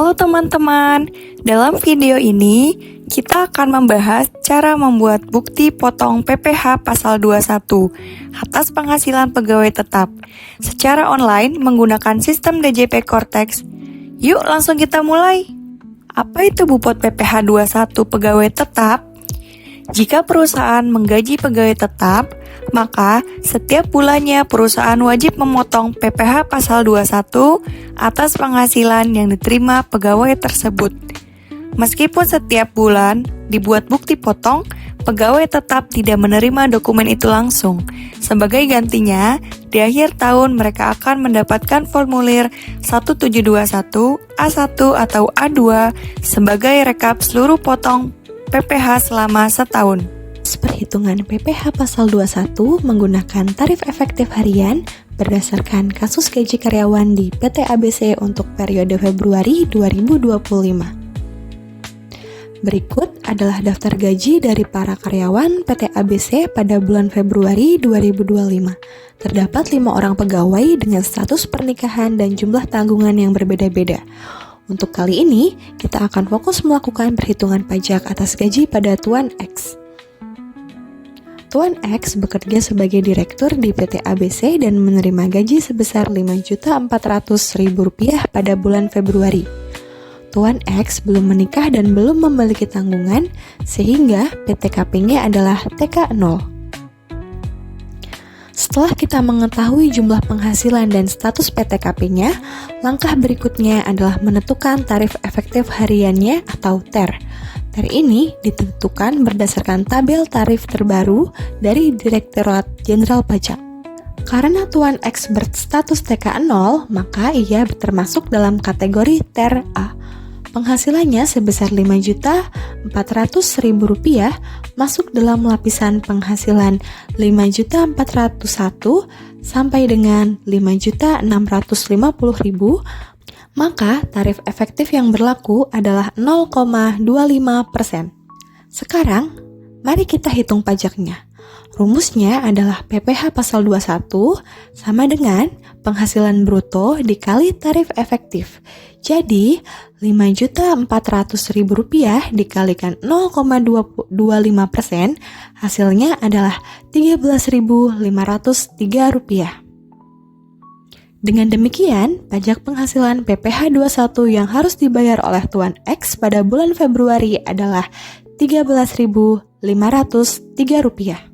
Halo teman-teman, dalam video ini kita akan membahas cara membuat bukti potong PPh pasal 21 atas penghasilan pegawai tetap secara online menggunakan sistem DJP Cortex. Yuk langsung kita mulai. Apa itu bupot PPh 21 pegawai tetap? Jika perusahaan menggaji pegawai tetap, maka setiap bulannya perusahaan wajib memotong PPh pasal 21 atas penghasilan yang diterima pegawai tersebut. Meskipun setiap bulan dibuat bukti potong, pegawai tetap tidak menerima dokumen itu langsung. Sebagai gantinya, di akhir tahun mereka akan mendapatkan formulir 1721, A1 atau A2 sebagai rekap seluruh potong PPh selama setahun. Perhitungan PPh pasal 21 menggunakan tarif efektif harian berdasarkan kasus gaji karyawan di PT ABC untuk periode Februari 2025. Berikut adalah daftar gaji dari para karyawan PT ABC pada bulan Februari 2025. Terdapat 5 orang pegawai dengan status pernikahan dan jumlah tanggungan yang berbeda-beda. Untuk kali ini, kita akan fokus melakukan perhitungan pajak atas gaji pada Tuan X. Tuan X bekerja sebagai direktur di PT ABC dan menerima gaji sebesar Rp5.400.000 pada bulan Februari. Tuan X belum menikah dan belum memiliki tanggungan, sehingga PTKP-nya adalah TK0. Setelah kita mengetahui jumlah penghasilan dan status PTKP-nya, langkah berikutnya adalah menentukan tarif efektif hariannya atau TER. TER ini ditentukan berdasarkan tabel tarif terbaru dari Direktorat Jenderal Pajak. Karena Tuan X berstatus TK0, maka ia termasuk dalam kategori TER A. Penghasilannya sebesar Rp5.400.000 masuk dalam lapisan penghasilan Rp5.401 sampai dengan Rp5.650.000, maka tarif efektif yang berlaku adalah 0,25%. Sekarang, mari kita hitung pajaknya. Rumusnya adalah PPh pasal 21 sama dengan penghasilan bruto dikali tarif efektif. Jadi, Rp5.400.000 dikalikan 0,25%, hasilnya adalah Rp13.503. Dengan demikian, pajak penghasilan PPh 21 yang harus dibayar oleh Tuan X pada bulan Februari adalah Rp13.503.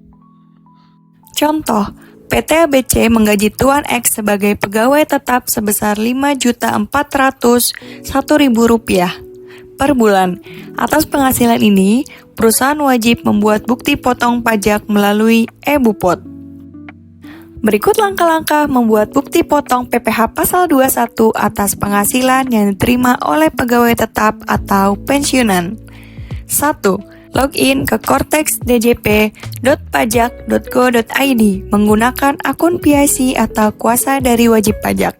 Contoh, PT ABC menggaji Tuan X sebagai pegawai tetap sebesar Rp5.401.000 per bulan. Atas penghasilan ini, perusahaan wajib membuat bukti potong pajak melalui e-bupot. Berikut langkah-langkah membuat bukti potong PPh pasal 21 atas penghasilan yang diterima oleh pegawai tetap atau pensiunan. 1. Login ke cortex.djp.pajak.go.id menggunakan akun PIC atau kuasa dari wajib pajak.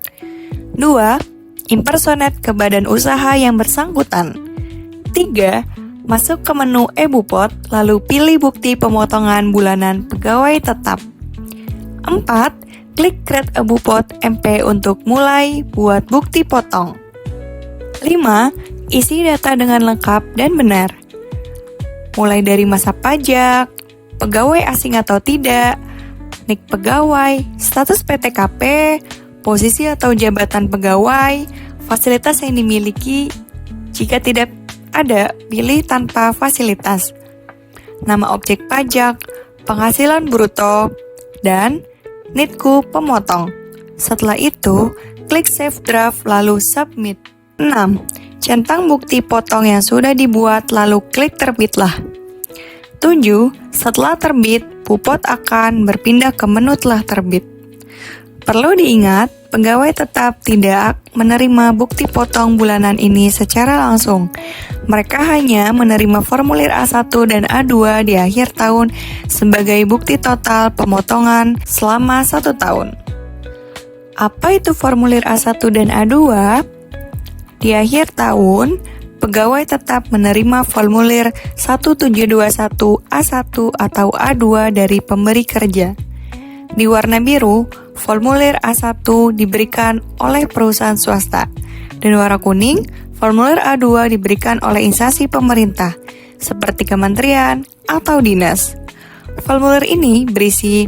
2. Impersonate ke badan usaha yang bersangkutan. 3. Masuk ke menu e-bupot, lalu pilih bukti pemotongan bulanan pegawai tetap. 4. Klik Create a Bupot MP untuk mulai buat bukti potong. 5. Isi data dengan lengkap dan benar. Mulai dari masa pajak, pegawai asing atau tidak, NIK pegawai, status PTKP, posisi atau jabatan pegawai, fasilitas yang dimiliki. Jika tidak ada, pilih tanpa fasilitas. Nama objek pajak, penghasilan bruto, dan NITKU pemotong. Setelah itu, klik Save Draft lalu Submit. 6. Centang bukti potong yang sudah dibuat lalu klik terbitlah. 7. Setelah terbit, bupot akan berpindah ke menu telah terbit. Perlu diingat, pegawai tetap tidak menerima bukti potong bulanan ini secara langsung. Mereka hanya menerima formulir A1 dan A2 di akhir tahun sebagai bukti total pemotongan selama 1 tahun. Apa itu formulir A1 dan A2? Di akhir tahun, pegawai tetap menerima formulir 1721 A1 atau A2 dari pemberi kerja. Di warna biru, formulir A1 diberikan oleh perusahaan swasta, dan warna kuning, Formulir A2 diberikan oleh instansi pemerintah, seperti kementerian atau dinas. Formulir ini berisi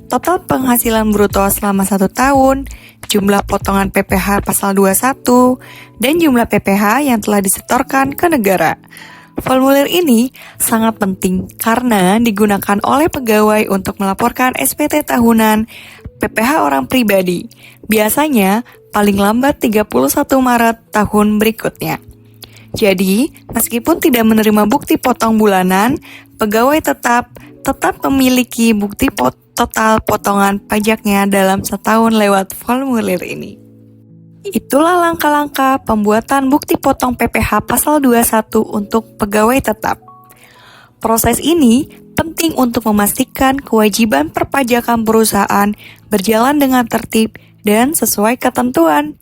total penghasilan bruto selama 1 tahun, jumlah potongan PPh pasal 21, dan jumlah PPh yang telah disetorkan ke negara. Formulir ini sangat penting karena digunakan oleh pegawai untuk melaporkan SPT tahunan PPh orang pribadi, biasanya paling lambat 31 Maret tahun berikutnya. Jadi, meskipun tidak menerima bukti potong bulanan, pegawai tetap memiliki bukti total potongan pajaknya dalam setahun lewat formulir ini. Itulah langkah-langkah pembuatan bukti potong PPh pasal 21 untuk pegawai tetap. Proses ini penting untuk memastikan kewajiban perpajakan perusahaan berjalan dengan tertib dan sesuai ketentuan.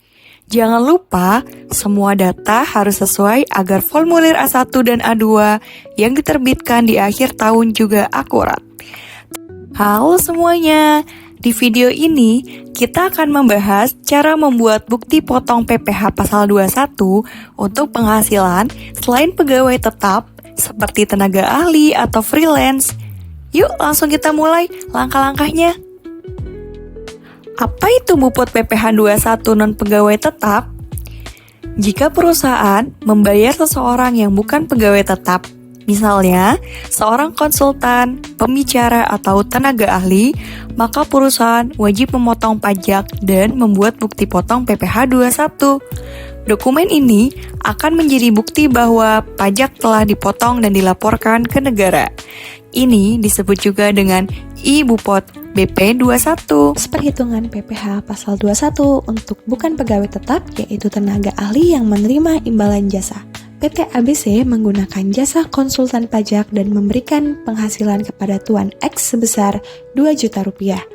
Jangan lupa, semua data harus sesuai agar formulir A1 dan A2 yang diterbitkan di akhir tahun juga akurat. Halo semuanya, di video ini kita akan membahas cara membuat bukti potong PPh pasal 21 untuk penghasilan selain pegawai tetap seperti tenaga ahli atau freelance. Yuk langsung kita mulai langkah-langkahnya. Apa itu bupot PPh 21 non pegawai tetap? Jika perusahaan membayar seseorang yang bukan pegawai tetap, misalnya seorang konsultan, pembicara, atau tenaga ahli, maka perusahaan wajib memotong pajak dan membuat bukti potong PPh 21. Dokumen ini akan menjadi bukti bahwa pajak telah dipotong dan dilaporkan ke negara. Ini disebut juga dengan I-Bupot BP 21. Perhitungan PPh pasal 21 untuk bukan pegawai tetap, yaitu tenaga ahli yang menerima imbalan jasa. PT ABC menggunakan jasa konsultan pajak dan memberikan penghasilan kepada Tuan X sebesar 2 juta rupiah.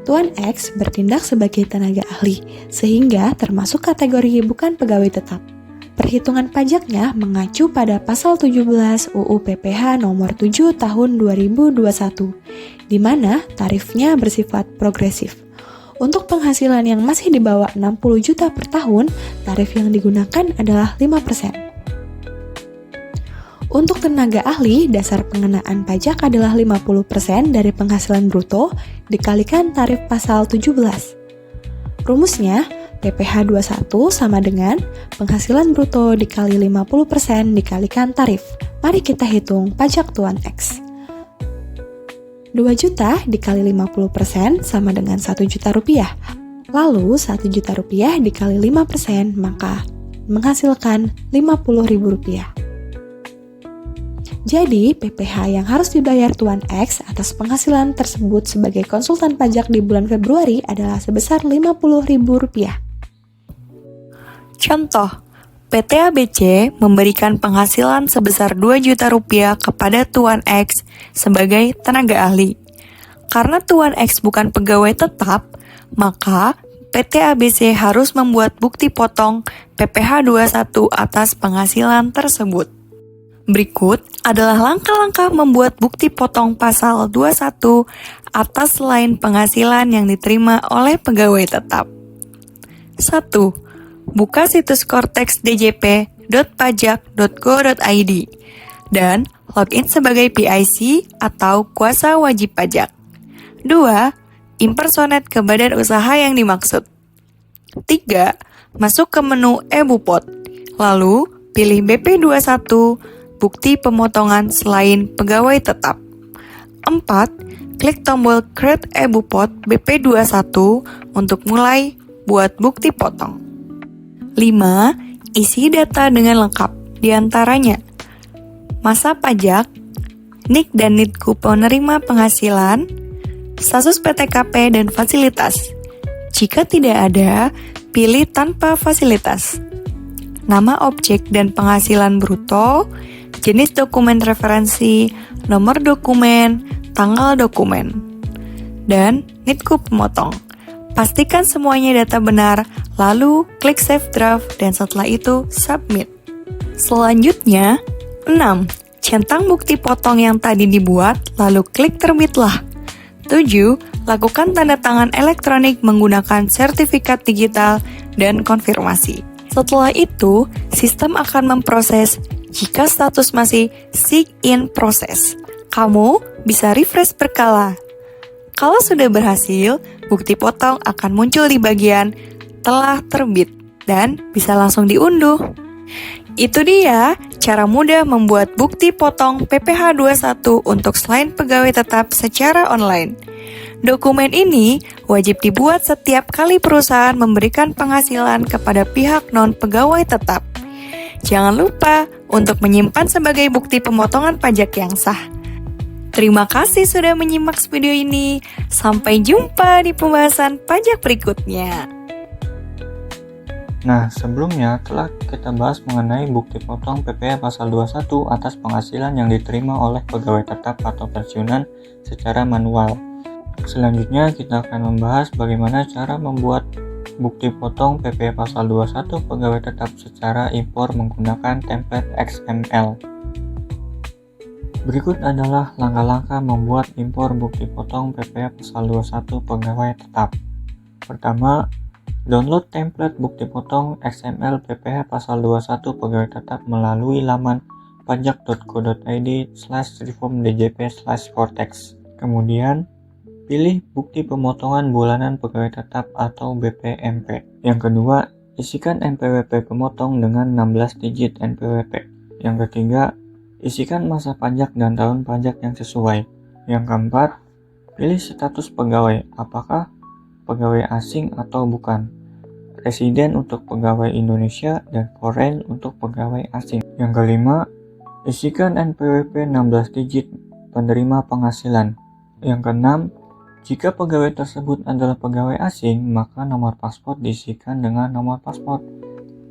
Tuan X bertindak sebagai tenaga ahli, sehingga termasuk kategori bukan pegawai tetap. Perhitungan pajaknya mengacu pada pasal 17 UU PPh nomor 7 tahun 2021, di mana tarifnya bersifat progresif. Untuk penghasilan yang masih di bawah 60 juta per tahun, tarif yang digunakan adalah 5%. Untuk tenaga ahli, dasar pengenaan pajak adalah 50% dari penghasilan bruto dikalikan tarif pasal 17. Rumusnya, PPh 21 sama dengan penghasilan bruto dikali 50% dikalikan tarif. Mari kita hitung pajak Tuan X. 2 juta dikali 50% sama dengan 1 juta rupiah. Lalu 1 juta rupiah dikali 5% maka menghasilkan 50.000 rupiah. Jadi, PPh yang harus dibayar Tuan X atas penghasilan tersebut sebagai konsultan pajak di bulan Februari adalah sebesar Rp50.000. Contoh, PT ABC memberikan penghasilan sebesar 2 juta rupiah kepada Tuan X sebagai tenaga ahli. Karena Tuan X bukan pegawai tetap, maka PT ABC harus membuat bukti potong PPh 21 atas penghasilan tersebut. Berikut adalah langkah-langkah membuat bukti potong pasal 21 atas selain penghasilan yang diterima oleh pegawai tetap. 1. Buka situs cortex.djp.pajak.go.id dan login sebagai PIC atau kuasa wajib pajak. 2. Impersonate ke badan usaha yang dimaksud. 3. Masuk ke menu e-Bupot, lalu pilih BP21 bukti pemotongan selain pegawai tetap. 4. Klik tombol Create e-Bupot BP21 untuk mulai buat bukti potong. 5. Isi data dengan lengkap, diantaranya masa pajak, NIK dan NIDKU penerima penghasilan, status PTKP dan fasilitas. Jika tidak ada, pilih tanpa fasilitas. Nama objek dan penghasilan bruto, jenis dokumen referensi, nomor dokumen, tanggal dokumen, dan NIDKU pemotong. Pastikan semuanya data benar, lalu klik Save Draft dan setelah itu Submit. Selanjutnya, 6. Centang bukti potong yang tadi dibuat, lalu klik Terbitlah. 7. Lakukan tanda tangan elektronik menggunakan sertifikat digital dan konfirmasi. Setelah itu, sistem akan memproses. Jika status masih seek in process, kamu bisa refresh berkala. Kalau sudah berhasil, bukti potong akan muncul di bagian telah terbit dan bisa langsung diunduh. Itu dia cara mudah membuat bukti potong PPh 21 untuk selain pegawai tetap secara online. Dokumen ini wajib dibuat setiap kali perusahaan memberikan penghasilan kepada pihak non-pegawai tetap. Jangan lupa untuk menyimpan sebagai bukti pemotongan pajak yang sah. Terima kasih sudah menyimak video ini. Sampai jumpa di pembahasan pajak berikutnya. Nah, sebelumnya telah kita bahas mengenai bukti potong PPh pasal 21 atas penghasilan yang diterima oleh pegawai tetap atau pensiunan secara manual. Selanjutnya kita akan membahas bagaimana cara membuat bukti potong PPh pasal 21 pegawai tetap secara impor menggunakan template XML. Berikut adalah langkah-langkah membuat impor bukti potong PPh pasal 21 pegawai tetap. Pertama, download template bukti potong XML PPh pasal 21 pegawai tetap melalui laman pajak.co.id/reformdjp/vortex. Kemudian, pilih bukti pemotongan bulanan pegawai tetap atau BPMP. Yang kedua, isikan NPWP pemotong dengan 16 digit NPWP. Yang ketiga, isikan masa pajak dan tahun pajak yang sesuai. Yang keempat, pilih status pegawai, apakah pegawai asing atau bukan. Residen untuk pegawai Indonesia dan foreign untuk pegawai asing. Yang kelima, isikan NPWP 16 digit penerima penghasilan. Yang keenam, jika pegawai tersebut adalah pegawai asing, maka nomor paspor diisikan dengan nomor paspor.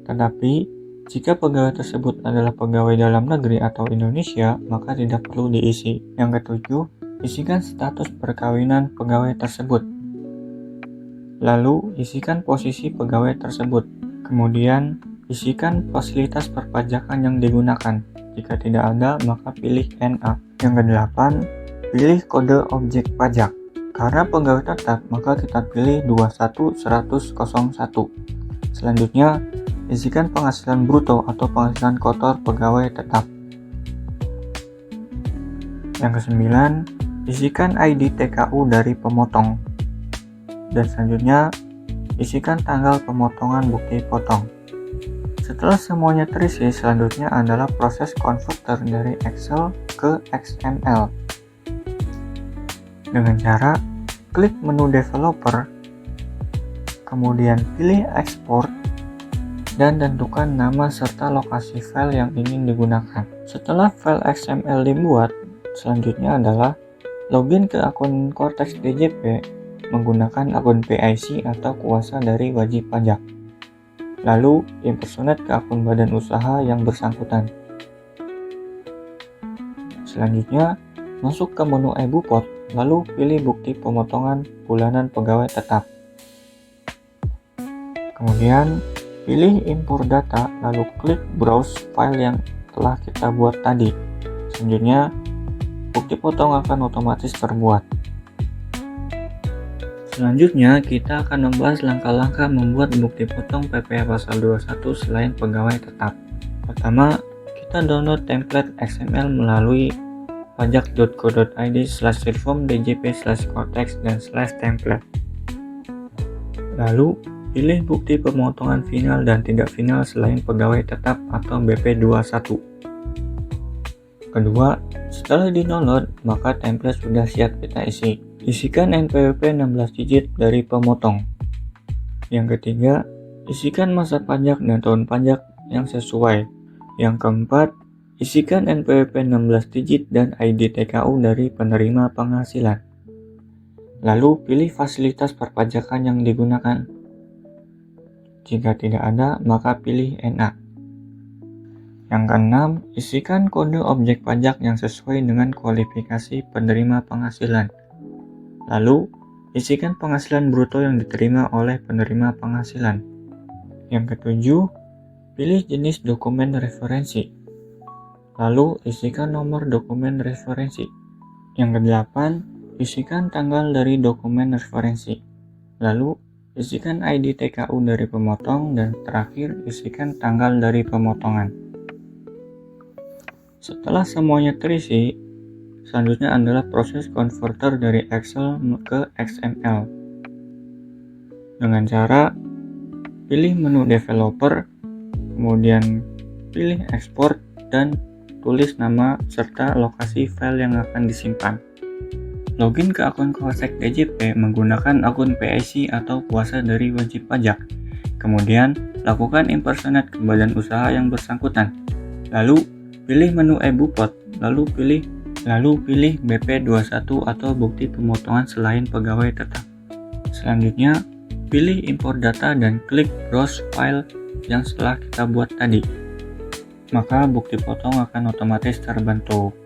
Tetapi, jika pegawai tersebut adalah pegawai dalam negeri atau Indonesia, maka tidak perlu diisi. Yang ketujuh, isikan status perkawinan pegawai tersebut. Lalu, isikan posisi pegawai tersebut. Kemudian, isikan fasilitas perpajakan yang digunakan. Jika tidak ada, maka pilih NA. Yang kedelapan, pilih kode objek pajak. Karena pegawai tetap, maka kita pilih 2110001. Selanjutnya, isikan penghasilan bruto atau penghasilan kotor pegawai tetap. Yang kesembilan, isikan ID TKU dari pemotong. Dan selanjutnya, isikan tanggal pemotongan bukti potong. Setelah semuanya terisi, selanjutnya adalah proses converter dari Excel ke XML. Dengan cara klik menu developer, kemudian pilih export, dan tentukan nama serta lokasi file yang ingin digunakan. Setelah file XML dibuat, selanjutnya adalah login ke akun Cortex DJP menggunakan akun PIC atau kuasa dari wajib pajak. Lalu, impersonate ke akun badan usaha yang bersangkutan. Selanjutnya, masuk ke menu eBupot, lalu pilih bukti pemotongan bulanan pegawai tetap. Kemudian, pilih impor data, lalu klik browse file yang telah kita buat tadi. Selanjutnya, bukti potong akan otomatis terbuat. Selanjutnya, kita akan membahas langkah-langkah membuat bukti potong PPh pasal 21 selain pegawai tetap. Pertama, kita download template XML melalui pajak.co.id/reformdjp/vortex dan /template. Lalu, pilih bukti pemotongan final dan tidak final selain pegawai tetap atau BP21. Kedua, setelah di-download, maka template sudah siap kita isi. Isikan NPWP 16 digit dari pemotong. Yang ketiga, isikan masa pajak dan tahun pajak yang sesuai. Yang keempat, isikan NPWP 16 digit dan ID TKU dari penerima penghasilan. Lalu, pilih fasilitas perpajakan yang digunakan. Jika tidak ada, maka pilih NA. Yang keenam, isikan kode objek pajak yang sesuai dengan kualifikasi penerima penghasilan. Lalu, isikan penghasilan bruto yang diterima oleh penerima penghasilan. Yang ketujuh, pilih jenis dokumen referensi. Lalu, isikan nomor dokumen referensi. Yang kedelapan, isikan tanggal dari dokumen referensi. Lalu, Isikan ID TKU dari pemotong dan terakhir isikan tanggal dari pemotongan. Setelah semuanya terisi, selanjutnya adalah proses converter dari Excel ke XML. Dengan cara pilih menu developer, kemudian pilih export dan tulis nama serta lokasi file yang akan disimpan. Login ke akun Kosek DJP menggunakan akun PIC atau kuasa dari wajib pajak. Kemudian, lakukan impersonate ke badan usaha yang bersangkutan. Lalu, pilih menu e-Bupot, lalu pilih BP21 atau bukti pemotongan selain pegawai tetap. Selanjutnya, pilih impor data dan klik browse file yang setelah kita buat tadi. Maka bukti potong akan otomatis terbentuk.